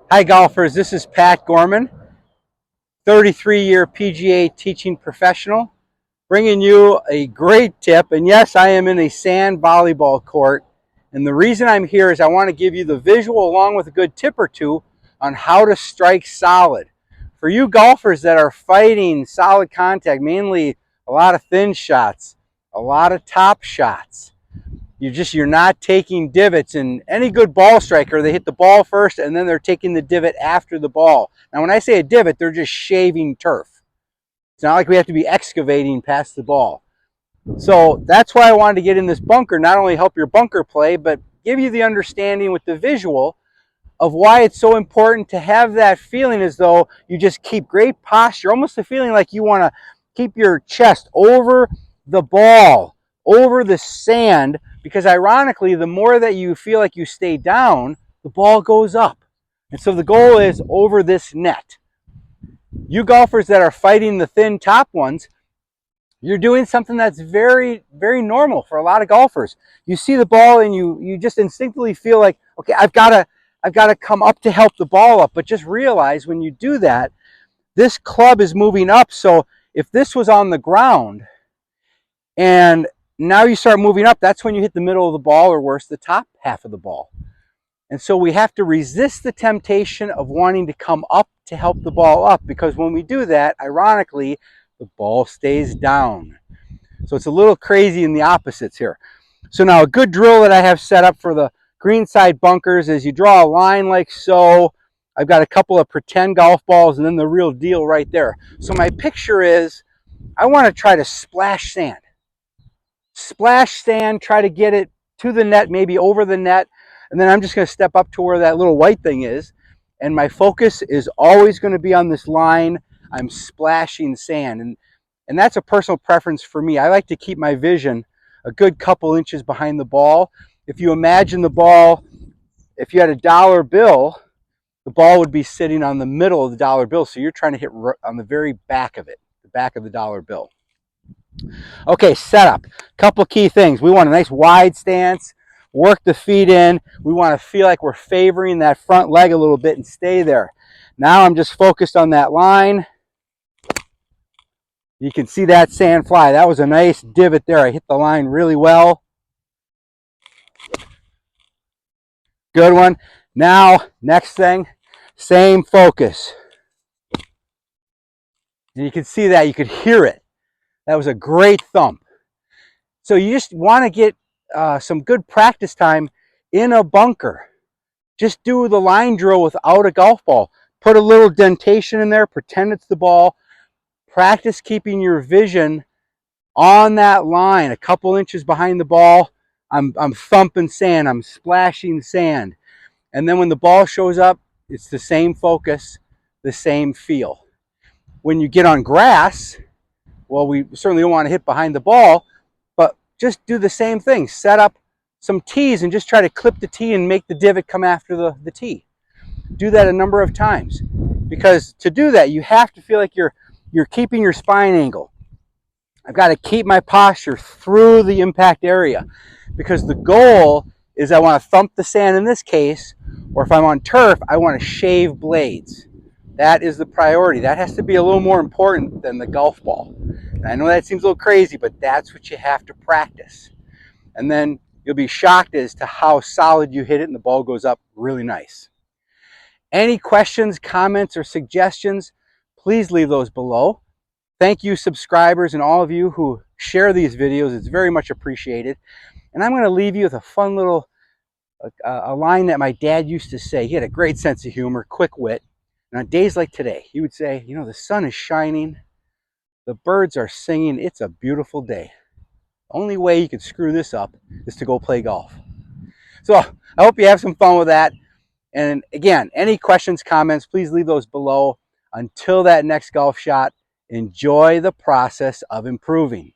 Hi golfers, this is Pat Gorman, 33-year PGA teaching professional, bringing you a great tip. And yes, I am in a sand volleyball court. And the reason I'm here is I want to give you the visual along with a good tip or two on how to strike solid. For you golfers that are fighting solid contact, mainly a lot of thin shots, a lot of top shots, you're not taking divots. And any good ball striker, they hit the ball first and then they're taking the divot after the ball. Now when I say a divot, they're just shaving turf. It's not like we have to be excavating past the ball. So that's why I wanted to get in this bunker, not only help your bunker play, but give you the understanding with the visual of why it's so important to have that feeling as though you just keep great posture, almost a feeling like you want to keep your chest over the ball, over the sand, because ironically, the more that you feel like you stay down, the ball goes up. And so the goal is over this net. You golfers that are fighting the thin top ones, you're doing something that's very, very normal for a lot of golfers. You see the ball and you just instinctively feel like, okay, I've got to come up to help the ball up. But just realize when you do that, this club is moving up. So if this was on the ground and now you start moving up, that's when you hit the middle of the ball, or worse, the top half of the ball. And so we have to resist the temptation of wanting to come up to help the ball up, because when we do that, ironically, the ball stays down. So it's a little crazy in the opposites here. So now a good drill that I have set up for the greenside bunkers is you draw a line like so. I've got a couple of pretend golf balls and then the real deal right there. So my picture is I want to try to splash sand. Splash sand, try to get it to the net, maybe over the net. And then I'm just going to step up to where that little white thing is. And my focus is always going to be on this line. I'm splashing sand. And that's a personal preference for me. I like to keep my vision a good couple inches behind the ball. If you imagine the ball, if you had a dollar bill, the ball would be sitting on the middle of the dollar bill. So you're trying to hit on the very back of it, the back of the dollar bill. Okay, setup. Couple key things. We want a nice wide stance, work the feet in. We want to feel like we're favoring that front leg a little bit and stay there. Now I'm just focused on that line. You can see that sand fly. That was a nice divot there. I hit the line really well. Good one. Now, next thing, same focus. And you can see that. You could hear it. That was a great thump. So you just want to get some good practice time in a bunker. Just do the line drill without a golf ball. Put a little dentation in there. Pretend it's the ball. Practice keeping your vision on that line, a couple inches behind the ball. I'm thumping sand. I'm splashing sand. And then when the ball shows up, it's the same focus, the same feel. When you get on grass, well, we certainly don't want to hit behind the ball, but just do the same thing. Set up some tees and just try to clip the tee and make the divot come after the tee. Do that a number of times, because to do that, you have to feel like you're keeping your spine angle. I've got to keep my posture through the impact area, because the goal is I want to thump the sand in this case, or if I'm on turf, I want to shave blades. That is the priority. That has to be a little more important than the golf ball. And I know that seems a little crazy, but that's what you have to practice. And then you'll be shocked as to how solid you hit it and the ball goes up really nice. Any questions, comments, or suggestions, please leave those below. Thank you, subscribers, and all of you who share these videos. It's very much appreciated. And I'm going to leave you with a fun little a line that my dad used to say. He had a great sense of humor, quick wit. And on days like today, he would say, you know, the sun is shining, the birds are singing, it's a beautiful day. The only way you can screw this up is to go play golf. So I hope you have some fun with that. And again, any questions, comments, please leave those below. Until that next golf shot, enjoy the process of improving.